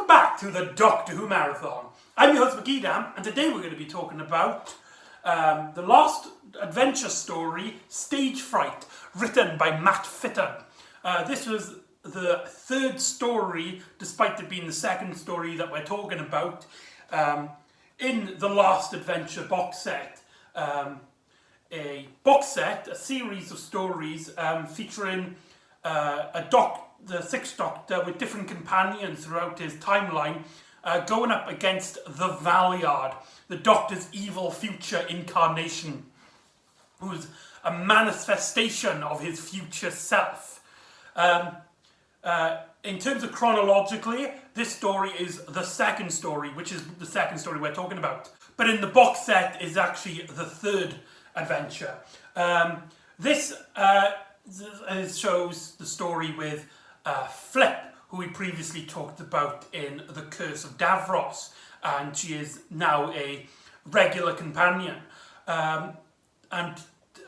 Welcome back to the Doctor Who Marathon. I'm your host McEdam, and today we're going to be talking about the last adventure story, Stage Fright, written by McEdam. This was the third story, despite it being the second story that we're talking about, in the last adventure box set. A box set, a series of stories featuring the Sixth Doctor with different companions throughout his timeline, going up against the Valeyard, the Doctor's evil future incarnation, who's a manifestation of his future self. In terms of chronologically, this story is the second story, which is the second story we're talking about. But in the box set is actually the third adventure. This shows the story with Flip, who we previously talked about in The Curse of Davros, and she is now a regular companion. The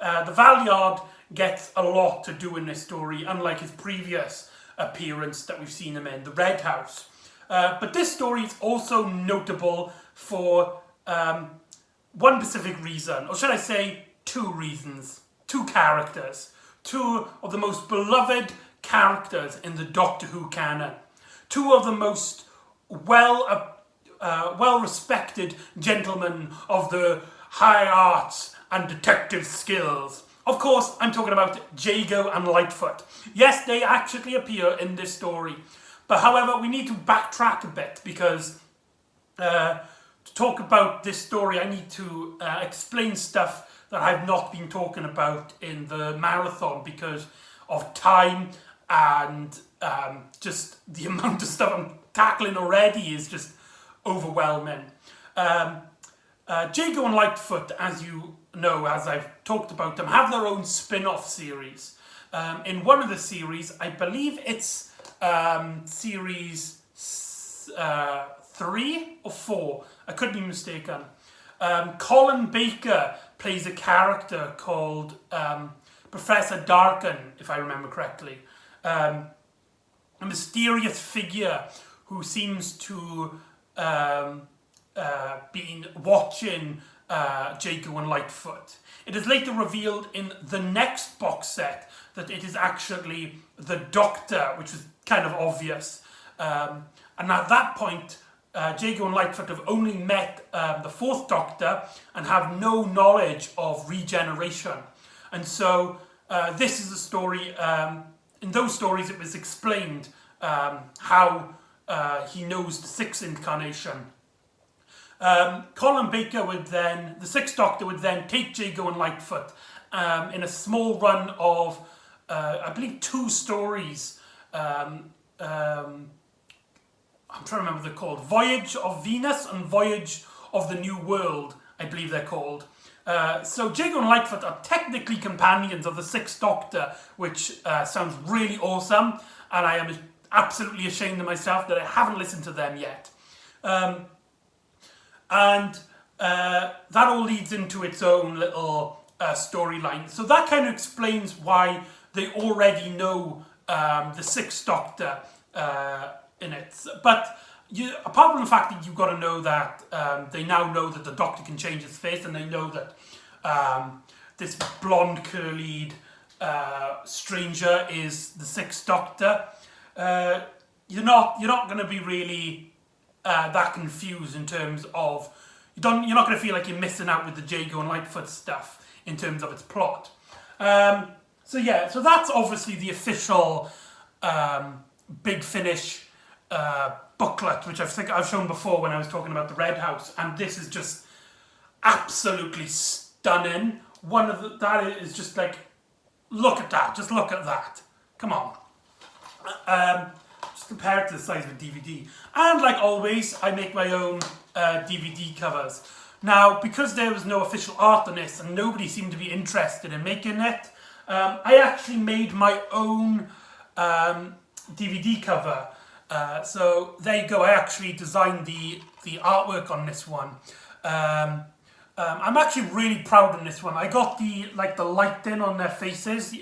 Valeyard gets a lot to do in this story, unlike his previous appearance that we've seen him in, the Red House. But this story is also notable for one specific reason, or should I say two reasons, two characters, two of the most beloved characters in the Doctor Who canon, two of the most well-respected gentlemen of the high arts and detective skills. Of course, I'm talking about Jago and Lightfoot. Yes, they actually appear in this story, but however, we need to backtrack a bit because to talk about this story, I need to explain stuff that I've not been talking about in the marathon because of time and just the amount of stuff I'm tackling already is just overwhelming. Jago and Lightfoot, as you know, as I've talked about them, have their own spin-off series. In one of the series, I believe it's series 3 or 4, I could be mistaken. Colin Baker plays a character called Professor Darkin, if I remember correctly. A mysterious figure who seems to be watching Jago and Lightfoot. It is later revealed in the next box set that it is actually the Doctor, which was kind of obvious. And at that point, Jago and Lightfoot have only met the Fourth Doctor and have no knowledge of regeneration. And so this is a story, in those stories it was explained how he knows the Sixth Incarnation. Colin Baker would then, the Sixth Doctor would then take Jago and Lightfoot in a small run of, I believe, 2 stories. I'm trying to remember what they're called. Voyage of Venus and Voyage of the New World, I believe they're called. So Jago and Lightfoot are technically companions of the Sixth Doctor, which sounds really awesome, and I am absolutely ashamed of myself that I haven't listened to them yet. And that all leads into its own little storyline. So that kind of explains why they already know the Sixth Doctor in it. But apart from the fact that you've got to know that they now know that the Doctor can change his face, and they know that this blonde, curlied stranger is the Sixth Doctor, you're not going to be really that confused in terms of you're not going to feel like you're missing out with the Jago and Lightfoot stuff in terms of its plot. So that's obviously the official Big Finish booklet, which I think I've shown before when I was talking about the Red House, and this is just absolutely stunning. That is just like, look at that, just look at that. Come on. Just compare it to the size of a DVD. And like always, I make my own DVD covers. Now, because there was no official art on this and nobody seemed to be interested in making it, I actually made my own DVD cover. So there you go, I actually designed the artwork on this one. I'm actually really proud of this one. I got the lighting on their faces,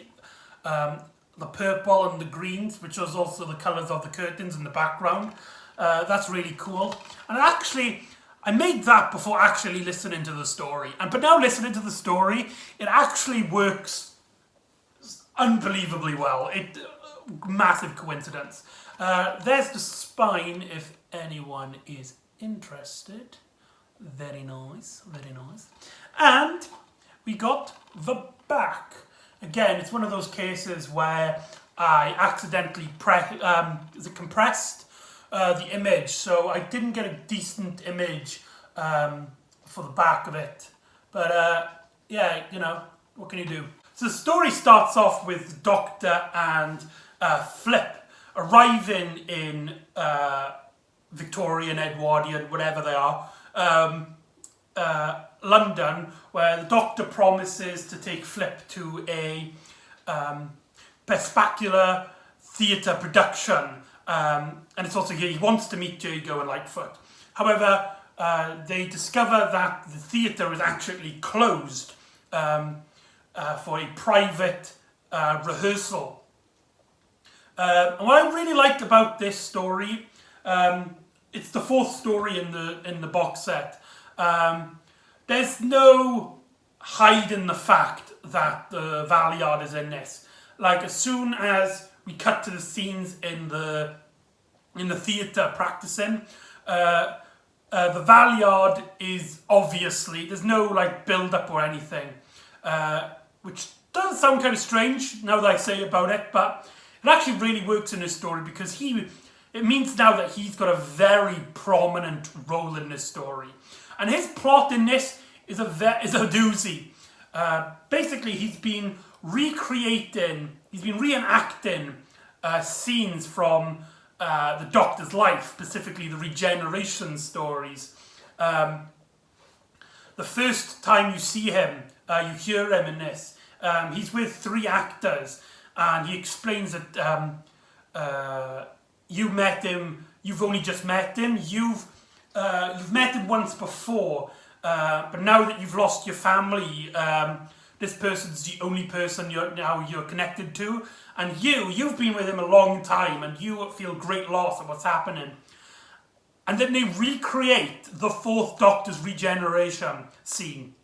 the purple and the greens, which was also the colours of the curtains in the background. That's really cool. And actually, I made that before actually listening to the story. But now listening to the story, it actually works unbelievably well. Massive coincidence. There's the spine, if anyone is interested. Very nice, very nice. And we got the back. Again, it's one of those cases where I accidentally compressed the image, so I didn't get a decent image for the back of it. But yeah, you know, what can you do? So the story starts off with the Doctor and Flip arriving in Victorian, Edwardian, whatever they are, London, where the Doctor promises to take Flip to a spectacular theatre production, and it's also he wants to meet Jago and Lightfoot. However, they discover that the theatre is actually closed for a private rehearsal. And what I really liked about this story, it's the fourth story in the box set. There's no hiding the fact that the Valeyard is in this. Like, as soon as we cut to the scenes in the theatre practicing, the Valeyard is obviously, there's no like build up or anything, which does sound kind of strange now that I say about it, but it actually really works in this story because it means now that he's got a very prominent role in this story. And his plot in this is a doozy. Basically, he's been reenacting scenes from the Doctor's life, specifically the regeneration stories. The first time you see him, you hear him in this, he's with three actors, and he explains that you met him, you've only just met him, you've met him once before, but now that you've lost your family, this person's the only person you're connected to, and you've been with him a long time, and you feel great loss of what's happening. And then they recreate the fourth Doctor's regeneration scene,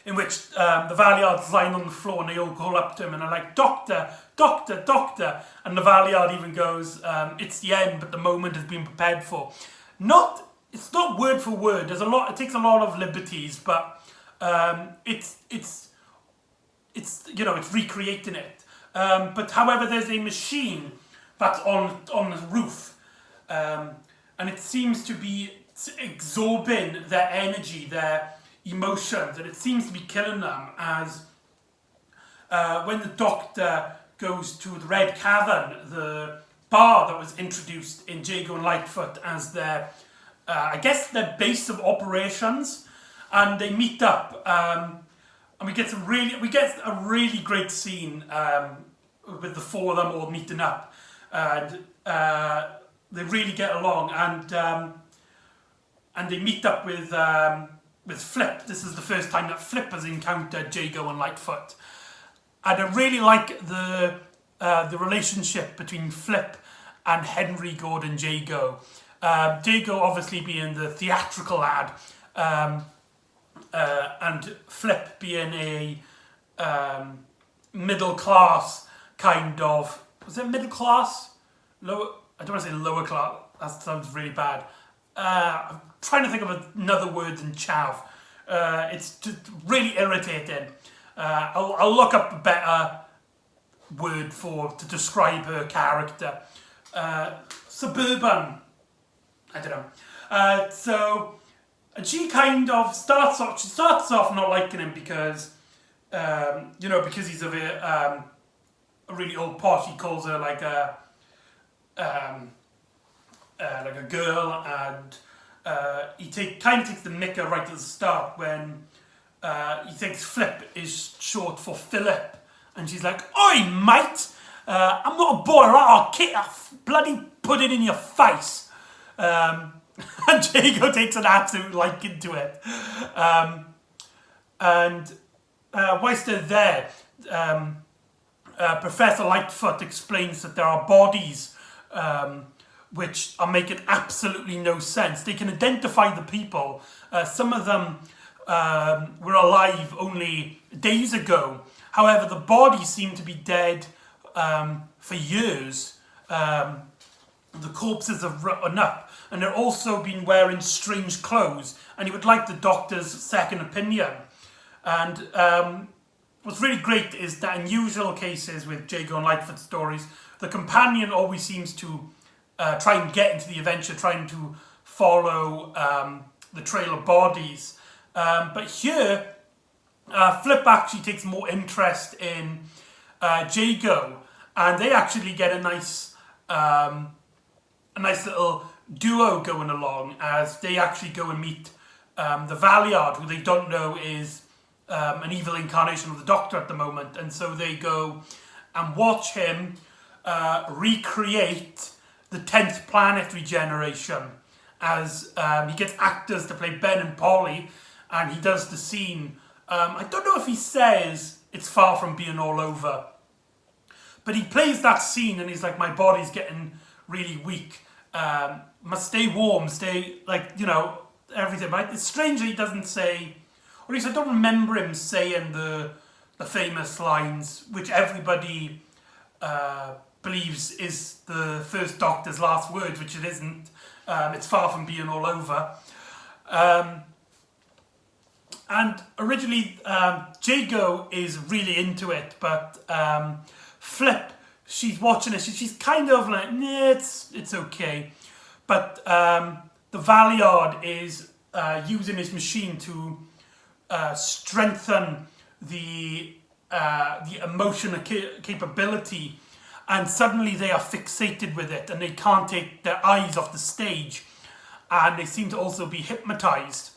in which the Valeyard's lying on the floor and they all go up to him and are like, Doctor, Doctor, Doctor. And the Valeyard even goes, it's the end, but the moment has been prepared for. It's not word for word. It takes a lot of liberties, but it's recreating it. But however, there's a machine that's on the roof, and it seems to be absorbing their energy, their emotions, and it seems to be killing them. As when the Doctor goes to the Red Cavern, the bar that was introduced in Jago and Lightfoot as their base of operations, and they meet up, and we get a really great scene with the four of them all meeting up, and they really get along, and they meet up with Flip. This is the first time that Flip has encountered Jago and Lightfoot, and I really like the relationship between Flip and Henry Gordon Jago. Jago obviously being the theatrical lad, and Flip being a middle class kind of. Was it middle class? Lower. I don't want to say lower class. That sounds really bad. I'm trying to think of another word than chav. It's just really irritating. I'll look up a better word to describe her character. Suburban. I don't know. And she kind of starts off not liking him because he's a really old pot. He calls her like a girl, and he kind of takes the micker right at the start when he thinks Flip is short for Philip, and she's like, "Oi, mate, I'm not a boy, right? I'll bloody put it in your face." And Jago takes an absolute liking to it. Whilst they're there, Professor Lightfoot explains that there are bodies which are making absolutely no sense. They can identify the people. Some of them were alive only days ago. However, the bodies seem to be dead for years. The corpses have rotten up, and they're also been wearing strange clothes, and he would like the doctor's second opinion. And what's really great is that in usual cases with Jago and Lightfoot stories, the companion always seems to try and get into the adventure, trying to follow the trail of bodies. But here, Flip actually takes more interest in Jago, and they actually get a nice little duo going along as they actually go and meet the Valeyard, who they don't know is an evil incarnation of the Doctor at the moment. And so they go and watch him recreate the 10th planet regeneration as he gets actors to play Ben and Polly, and he does the scene. I don't know if he says it's far from being all over, but he plays that scene and he's like, my body's getting really weak. Must stay warm, stay, like, you know, everything. But it's strange that he doesn't say, or at least I don't remember him saying the famous lines, which everybody believes is the first Doctor's last words, which it isn't. It's far from being all over. And originally, Jago is really into it, but Flip, she's watching it, she's kind of like, nah, it's okay. But the Valeyard is using his machine to strengthen the emotional capability, and suddenly they are fixated with it, and they can't take their eyes off the stage, and they seem to also be hypnotized.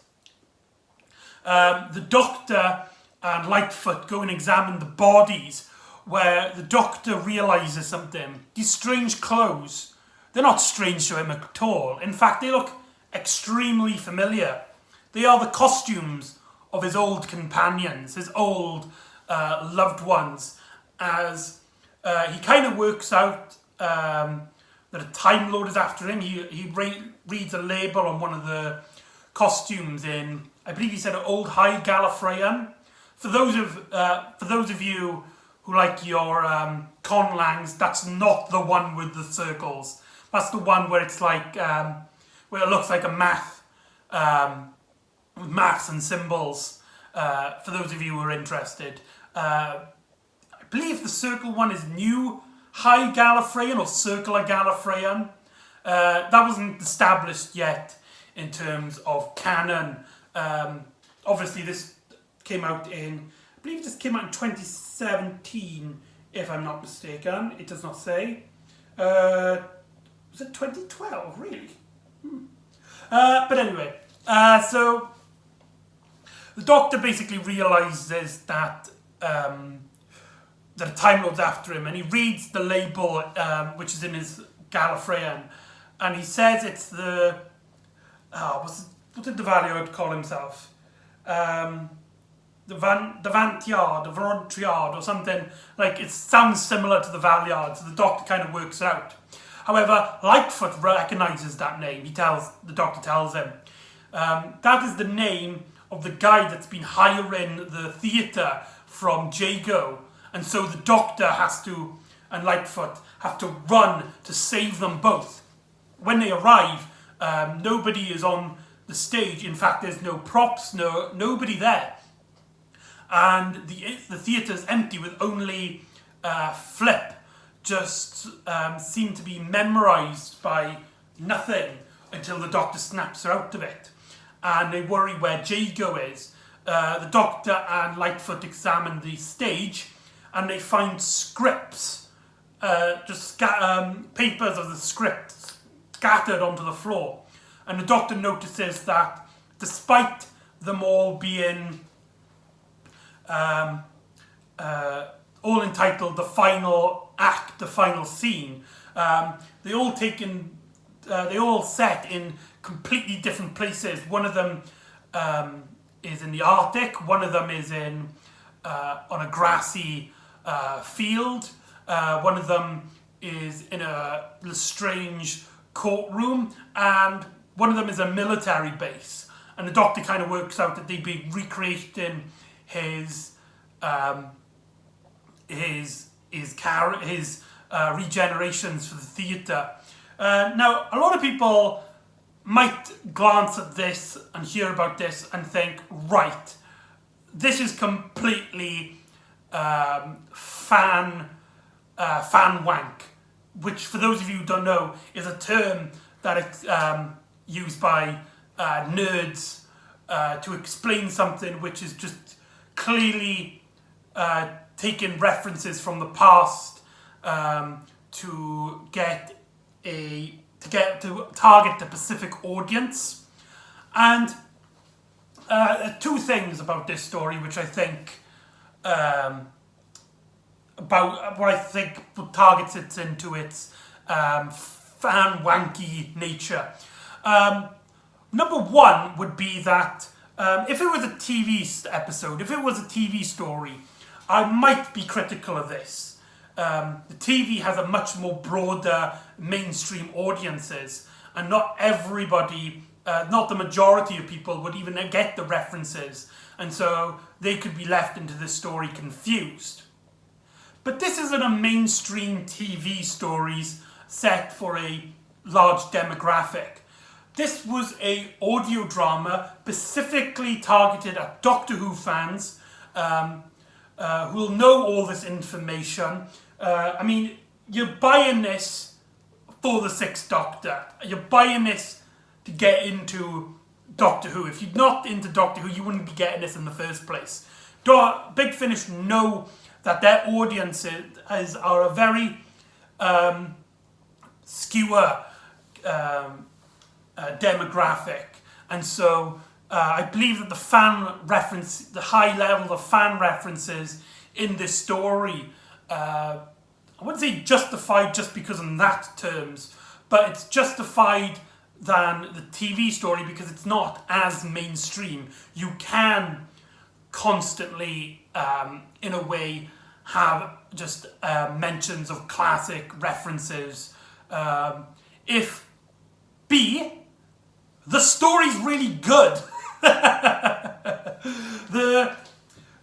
The Doctor and Lightfoot go and examine the bodies, where the Doctor realises something. These strange clothes, they're not strange to him at all. In fact, they look extremely familiar. They are the costumes of his old companions, his old loved ones, as he kind of works out that a Time Lord is after him. He reads a label on one of the costumes in, I believe he said, Old High Gallifreyan. For those of you who like your conlangs, that's not the one with the circles. That's the one where it's like, where it looks like a math, with maths and symbols. For those of you who are interested, I believe the circle one is New High Gallifreyan or Circular Gallifreyan. That wasn't established yet in terms of canon. Obviously, this came out in, I believe this came out in 2017, if I'm not mistaken. It does not say. Was it 2012? Really? But anyway, so the Doctor basically realises that that a Time Lord's after him, and he reads the label which is in his Gallifreyan, and he says it's the what did the Valeyard call himself? The Vantyard, the Vrontriard, or something. Like, it sounds similar to the Valeyard, so the Doctor kind of works it out. However, Lightfoot recognises that name. The Doctor tells him. That is the name of the guy that's been hiring the theatre from Jago. And so the Doctor and Lightfoot have to run to save them both. When they arrive, nobody is on the stage. In fact, there's no props, nobody there. And the theatre's empty with only Flip just seem to be memorised by nothing until the Doctor snaps her out of it. And they worry where Jago is. The Doctor and Lightfoot examine the stage, and they find scripts, papers of the script scattered onto the floor. And the Doctor notices that despite them all being all entitled The Final Act, The Final Scene, they all set in completely different places. One of them is in the Arctic, one of them is on a grassy field, one of them is in a strange courtroom, and one of them is a military base. And the Doctor kind of works out that they'd be recreating his regenerations for the theatre. Now, a lot of people might glance at this and hear about this and think, right, this is completely fan wank, which, for those of you who don't know, is a term that is used by nerds to explain something which is just clearly taking references from the past to target the specific audience. And two things about this story which I think about what I think targets it into its fan wanky nature. Number one would be that if it was a TV episode, if it was a TV story, I might be critical of this. The TV has a much more broader mainstream audiences, and not everybody, not the majority of people would even get the references, and so they could be left into this story confused. But this isn't a mainstream TV stories set for a large demographic. This was a audio drama specifically targeted at Doctor Who fans who will know all this information. I mean, you're buying this for the Sixth Doctor. You're buying this to get into Doctor Who. If you're not into Doctor Who, you wouldn't be getting this in the first place. Big Finish know that their audiences are a very skewer demographic, and so I believe that the high level of fan references in this story, I wouldn't say justified just because in that terms, but it's justified than the TV story because it's not as mainstream. You can constantly, in a way, have just mentions of classic references. If B, the story's really good.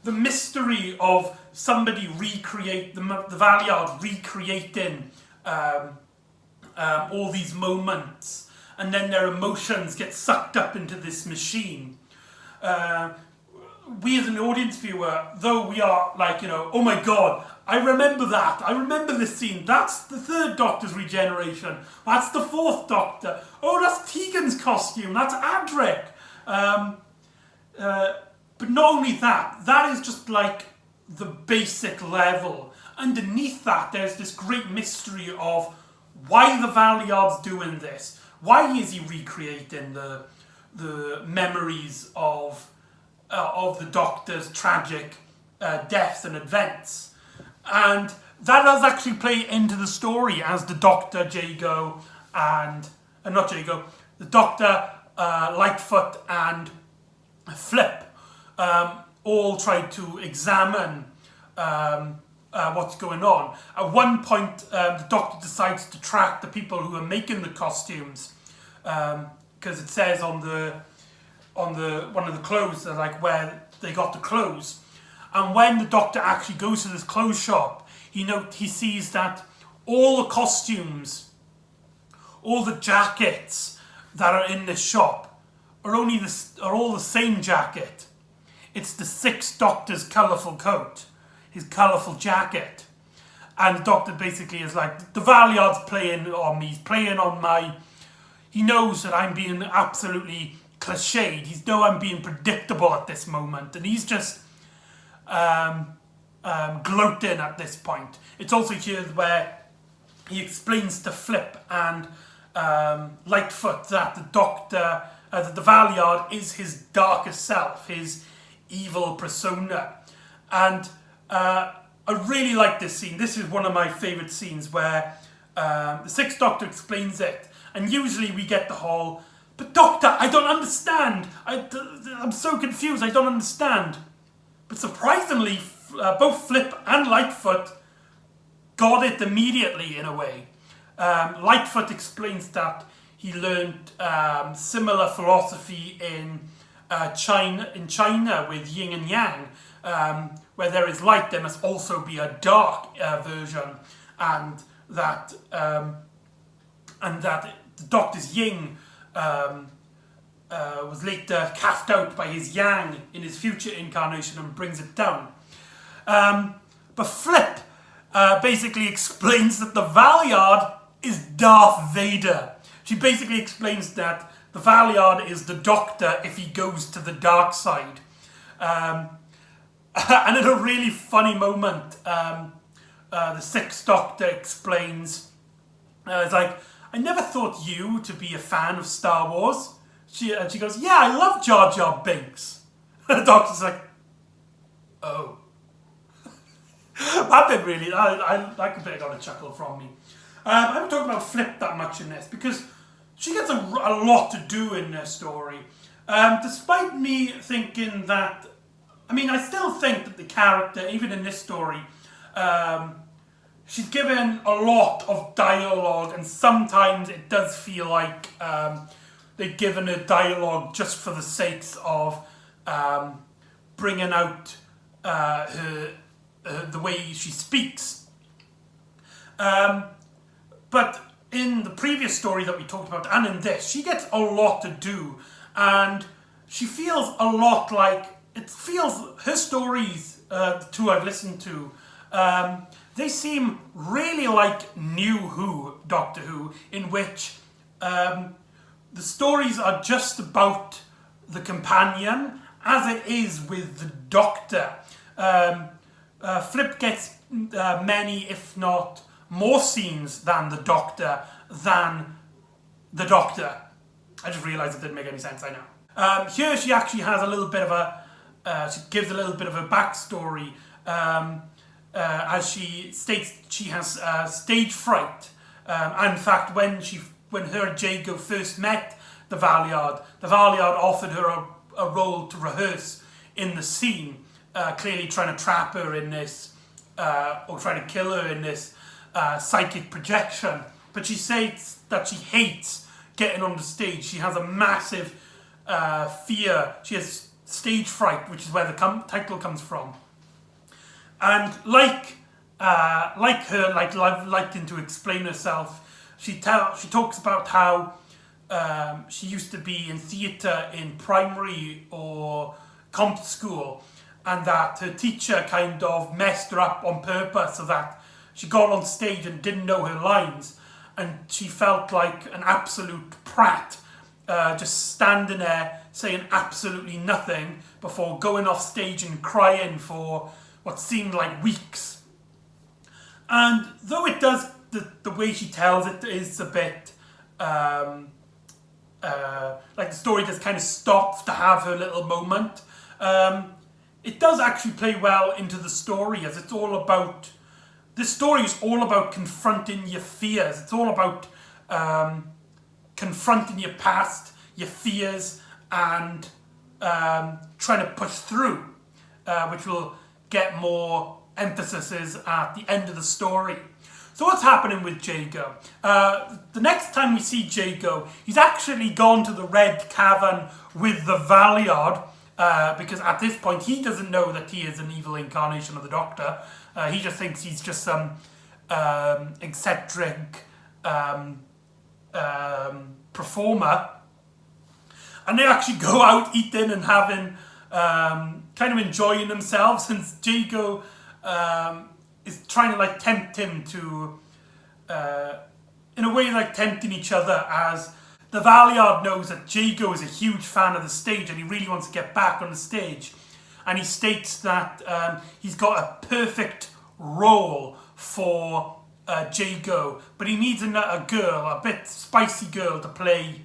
The mystery of somebody the Valeyard recreating all these moments, and then their emotions get sucked up into this machine. We as an audience viewer, though we are like, oh my god, I remember that. I remember this scene. That's the third Doctor's regeneration. That's the fourth Doctor. Oh, that's Tegan's costume. That's Adric. But not only that, that is just like the basic level. Underneath that, there's this great mystery of why the Valeyard's doing this. Why is he recreating the memories of the Doctor's tragic deaths and events? And that does actually play into the story as the Doctor, Jago, and not Jago, the Doctor, Lightfoot, and Flip all try to examine what's going on. At one point, the Doctor decides to track the people who are making the costumes, because it says on one of the clothes, like where they got the clothes. And when the Doctor actually goes to this clothes shop, he sees that all the costumes, all the jackets that are in this shop are all the same jacket. It's the Sixth Doctor's colourful coat, his colourful jacket. And the Doctor basically is like, the Valeyard's playing on me, he's playing on he knows that I'm being absolutely cliched, he's know I'm being predictable at this moment, and he's just gloating at this point. It's also here where he explains to Flip and Lightfoot that the Doctor, that the Valeyard is his darkest self, his evil persona. And I really like this scene. This is one of my favourite scenes where the Sixth Doctor explains it, and usually we get the whole, but Doctor, I don't understand. I'm so confused, I don't understand. But surprisingly, both Flip and Lightfoot got it immediately in a way. Lightfoot explains that he learned similar philosophy in China with yin and yang. Where there is light, there must also be a dark version, and that the Doctor's yin was later cast out by his yang in his future incarnation and brings it down. But Flip basically explains that the Valeyard is Darth Vader. She basically explains that the Valeyard is the Doctor if he goes to the dark side. And in a really funny moment, the Sixth Doctor explains, it's like, I never thought you to be a fan of Star Wars. She goes, yeah, I love Jar Jar Binks. And the Doctor's like, oh. That bit really, that bit got a chuckle from me. I haven't talked about Flip that much in this because she gets a lot to do in this story. Despite me thinking that, I still think that the character, even in this story, she's given a lot of dialogue, and sometimes it does feel like they've given her dialogue just for the sakes of bringing out the way she speaks. But in the previous story that we talked about, and in this, she gets a lot to do, and she feels a lot like, it feels, her stories, the two I've listened to, they seem really like New Doctor Who, in which the stories are just about the companion, as it is with the Doctor. Flip gets many, if not more scenes than the Doctor. I just realised it didn't make any sense, I know. Here she actually has a little bit of she gives a little bit of a backstory, as she states she has stage fright. In fact, when her and Jago first met the Valeyard offered her a role to rehearse in the scene, clearly trying to trap her in this, or trying to kill her in this psychic projection. But she says that she hates getting on the stage. She has a massive fear. She has stage fright, which is where the title comes from. And like her, liking to explain herself, she talks about how she used to be in theatre in primary or comp school, and that her teacher kind of messed her up on purpose so that she got on stage and didn't know her lines, and she felt like an absolute prat, just standing there saying absolutely nothing before going off stage and crying for what seemed like weeks. And though it does, the way she tells it is a bit like the story just kind of stops to have her little moment, it does actually play well into the story, as it's all about, this story is all about confronting your fears. It's all about confronting your past, your fears, and trying to push through, which will get more emphasis at the end of the story. So what's happening with Jago? The next time we see Jago, he's actually gone to the Red Cavern with the Valeyard, because at this point he doesn't know that he is an evil incarnation of the Doctor. He just thinks he's just some eccentric performer. And they actually go out eating and having, kind of enjoying themselves, since Jago is trying to tempt him to, in a way tempting each other, as the Valeyard knows that Jago is a huge fan of the stage and he really wants to get back on the stage. And he states that he's got a perfect role for Jago, but he needs a girl, a bit spicy girl, to play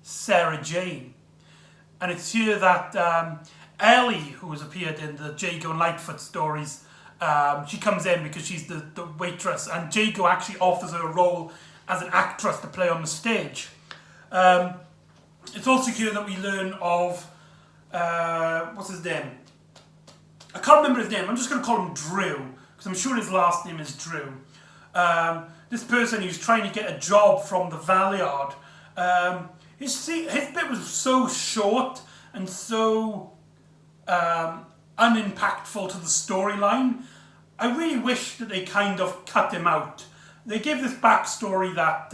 Sarah Jane. And it's here that Ellie, who has appeared in the Jago and Lightfoot stories, she comes in because she's the waitress, and Jago actually offers her a role as an actress to play on the stage. It's also here that we learn of, what's his name? I can't remember his name. I'm just going to call him Drew, because I'm sure his last name is Drew. this person who's trying to get a job from the Valeyard. His bit was so short and so unimpactful to the storyline. I really wish that they kind of cut him out. They gave this backstory that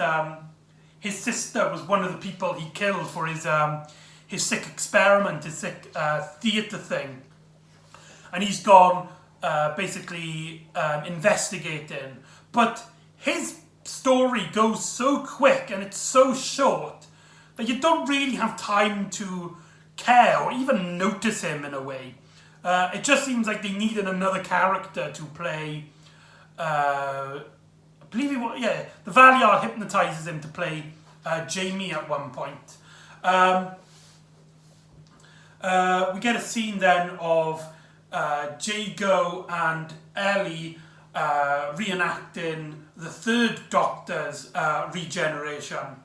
his sister was one of the people he killed for his sick experiment, his sick theatre thing. And he's gone basically investigating. But his story goes so quick and it's so short that you don't really have time to care or even notice him in a way. It just seems like they needed another character to play. I believe the Valeyard hypnotizes him to play Jamie at one point. We get a scene then of Jago and Ellie reenacting the third Doctor's regeneration,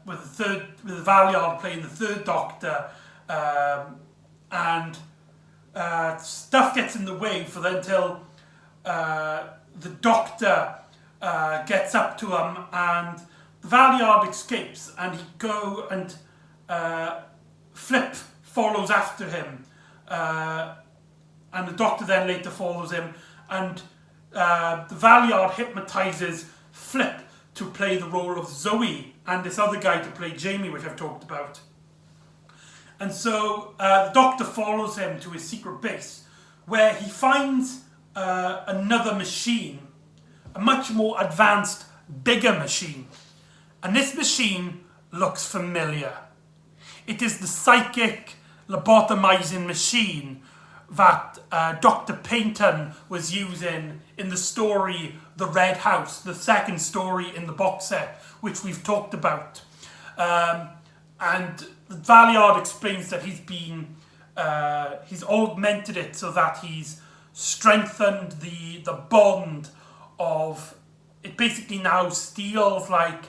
with the Valeyard playing the third Doctor, and stuff gets in the way until the Doctor gets up to him, and the Valeyard escapes, and Flip follows after him, and the Doctor then later follows him, and the Valeyard hypnotizes Flip to play the role of Zoe, and this other guy to play Jamie, which I've talked about. And so the Doctor follows him to his secret base, where he finds another machine, a much more advanced, bigger machine. And this machine looks familiar. It is the psychic lobotomizing machine that Dr. Payton was using in the story The Red House, the second story in the box set, which we've talked about. And Valeyard explains that he's augmented it so that he's strengthened the bond of, it basically now steals like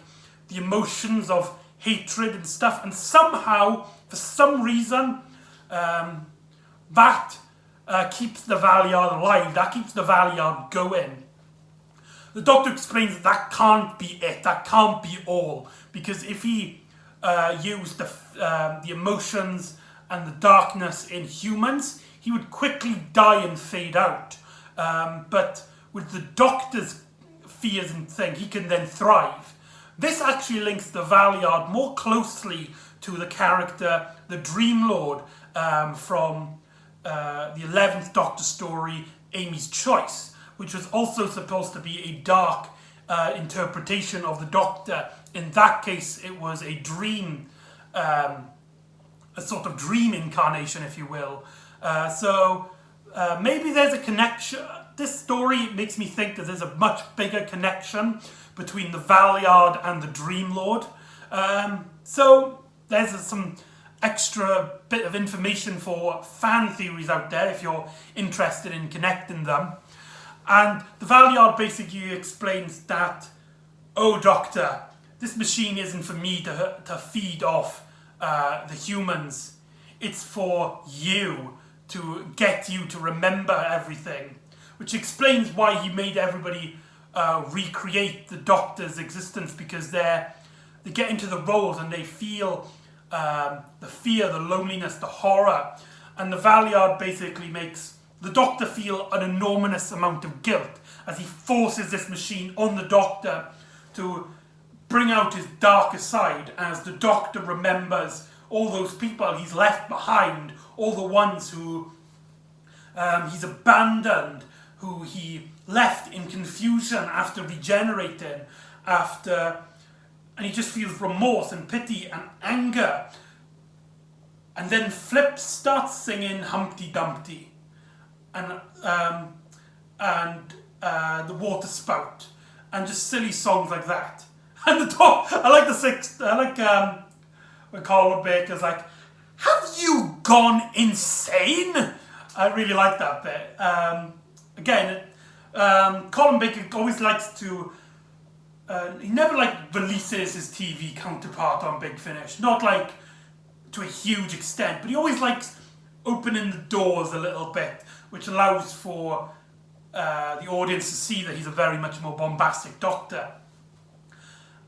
the emotions of hatred and stuff, and somehow, for some reason, that keeps the Valeyard alive, that keeps the Valeyard going. The Doctor explains that can't be it, that can't be all, because if he used the emotions and the darkness in humans, he would quickly die and fade out. But with the Doctor's fears and thing, he can then thrive. This actually links the Valeyard more closely to the character, the Dream Lord, from the 11th Doctor story, Amy's Choice, which was also supposed to be a dark interpretation of the Doctor. In that case, it was a dream, a sort of dream incarnation, if you will. So maybe there's a connection. This story makes me think that there's a much bigger connection between the Valeyard and the Dream Lord. So there's some extra bit of information for fan theories out there if you're interested in connecting them. And the Valeyard basically explains that, oh Doctor, this machine isn't for me to feed off the humans. It's for you, to get you to remember everything. Which explains why he made everybody recreate the Doctor's existence, because they get into the roles and they feel the fear, the loneliness, the horror. And the Valeyard basically makes the Doctor feel an enormous amount of guilt as he forces this machine on the Doctor to bring out his darker side, as the Doctor remembers all those people he's left behind, all the ones who he's abandoned, who he left in confusion after regenerating, and he just feels remorse and pity and anger. And then Flip starts singing Humpty Dumpty and the Water Spout, and just silly songs like that. And when Colin Baker's like, have you gone insane? I really like that bit. Colin Baker always likes to, he never releases his TV counterpart on Big Finish, not to a huge extent, but he always likes opening the doors a little bit, which allows for the audience to see that he's a very much more bombastic Doctor.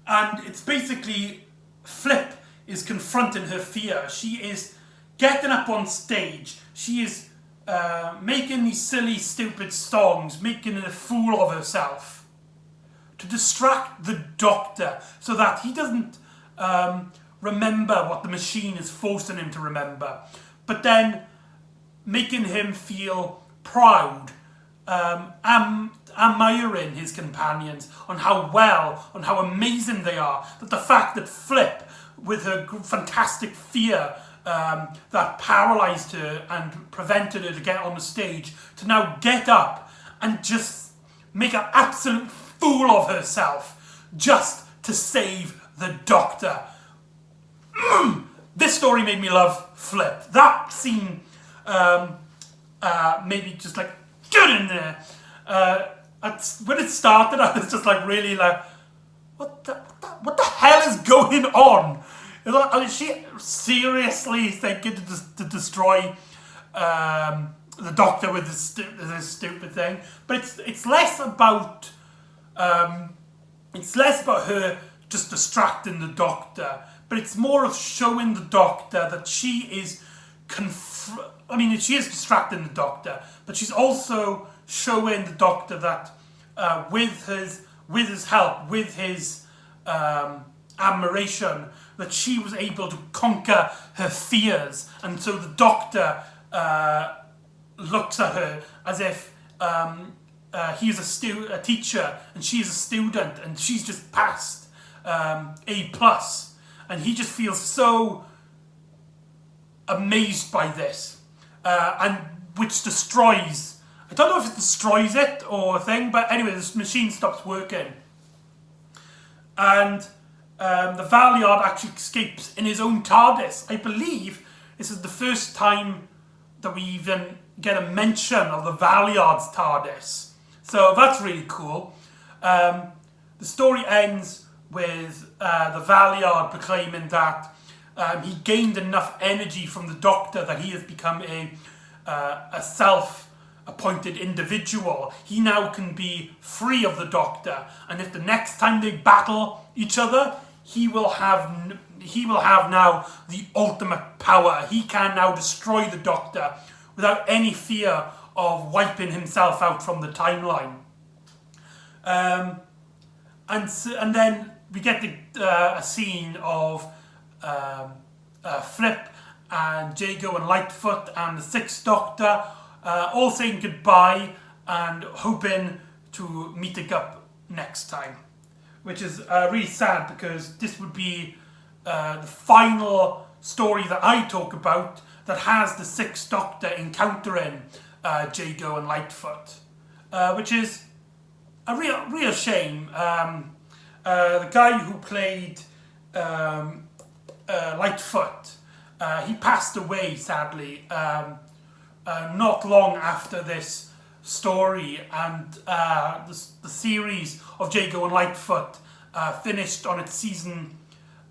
And it's basically Flip is confronting her fear. She is getting up on stage. She is making these silly, stupid songs, making a fool of herself to distract the Doctor so that he doesn't remember what the machine is forcing him to remember, but then making him feel proud, admiring his companions on how amazing they are, that the fact that Flip, with her fantastic fear that paralysed her and prevented her to get on the stage, to now get up and just make an absolute fool of herself just to save the Doctor. This story made me love Flip. That scene made me just like, get in there. When it started, I was just like really like, what the hell is going on? Is she seriously thinking to destroy the Doctor with this stupid thing? But it's less about her just distracting the Doctor, but it's more of showing the Doctor that she is she is distracting the Doctor, but she's also showing the Doctor that with his help, with his admiration, that she was able to conquer her fears. And so the Doctor looks at her as if he's a teacher and she's a student, and she's just passed A+, and he just feels so amazed by this, and which destroys, I don't know if it destroys it or a thing, but anyway, this machine stops working, and the Valeyard actually escapes in his own TARDIS. I believe this is the first time that we even get a mention of the Valeyard's TARDIS, so that's really cool. The story ends with the Valeyard proclaiming that he gained enough energy from the Doctor that he has become a self-appointed individual. He now can be free of the Doctor, and if the next time they battle each other, he will have now the ultimate power. He can now destroy the Doctor without any fear of wiping himself out from the timeline. And then we get a scene of Flip and Jago and Lightfoot and the Sixth Doctor all saying goodbye and hoping to meet up next time, which is really sad because this would be the final story that I talk about that has the Sixth Doctor encountering Jago and Lightfoot, which is a real shame. The guy who played Lightfoot, he passed away sadly not long after this story, and the series of Jago and Lightfoot finished on its season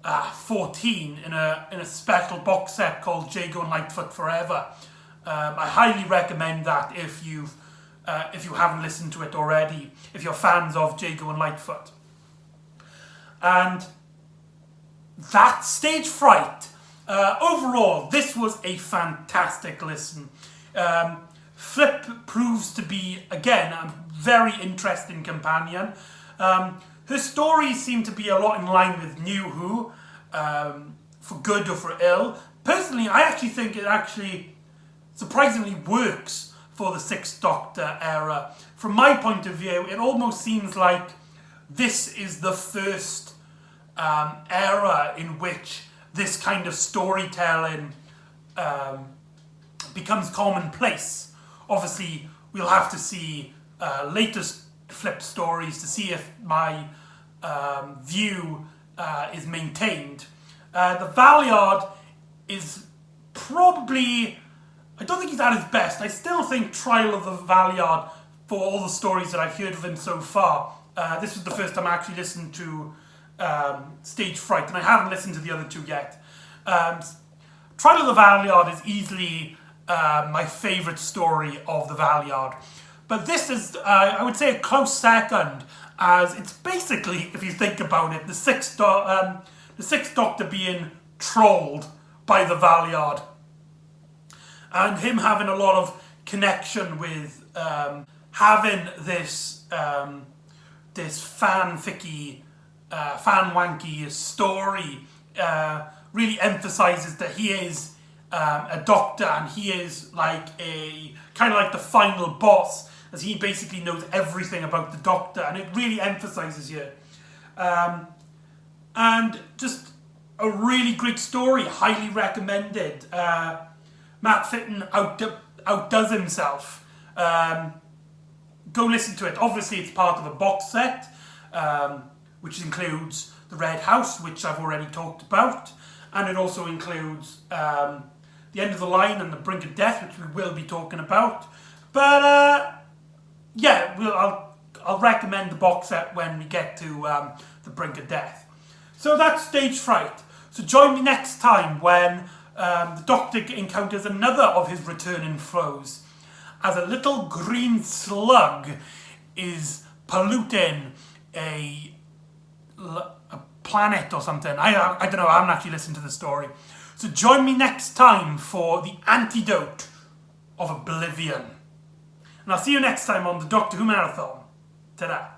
14 in a special box set called Jago and Lightfoot Forever. I highly recommend that if you haven't listened to it already, if you're fans of Jago and Lightfoot. And that stage Fright, overall, this was a fantastic listen. Flip proves to be, again, a very interesting companion. Her stories seem to be a lot in line with New Who, for good or for ill. Personally, I actually think it actually surprisingly works for the Sixth Doctor era. From my point of view, it almost seems like this is the first era in which this kind of storytelling becomes commonplace. Obviously, we'll have to see latest Flip stories to see if my view is maintained. The Valeyard is probably, I don't think he's at his best. I still think Trial of the Valeyard, for all the stories that I've heard of him so far, this was the first time I actually listened to Stage Fright, and I haven't listened to the other two yet. Trial of the Valeyard is easily my favourite story of the Valeyard. But this is, I would say, a close second, as it's basically, if you think about it, the Sixth Doctor being trolled by the Valiard, and him having a lot of connection with having this this fanficky, fan-wanky story. Really emphasizes that he is a doctor, and he is like a kind of like the final boss, as he basically knows everything about the Doctor, and it really emphasizes here. And just a really great story, highly recommended. Matt Fitton outdoes himself. Go listen to it. Obviously, it's part of a box set, which includes The Red House, which I've already talked about, and it also includes The End of the Line and The Brink of Death, which we will be talking about. But yeah, I'll recommend the box set when we get to The Brink of Death. So that's Stage Fright. So join me next time when the Doctor encounters another of his returning foes, as a little green slug is polluting a planet or something. I don't know, I haven't actually listened to the story. So join me next time for the antidote of oblivion. And I'll see you next time on the Doctor Who Marathon. Ta-da.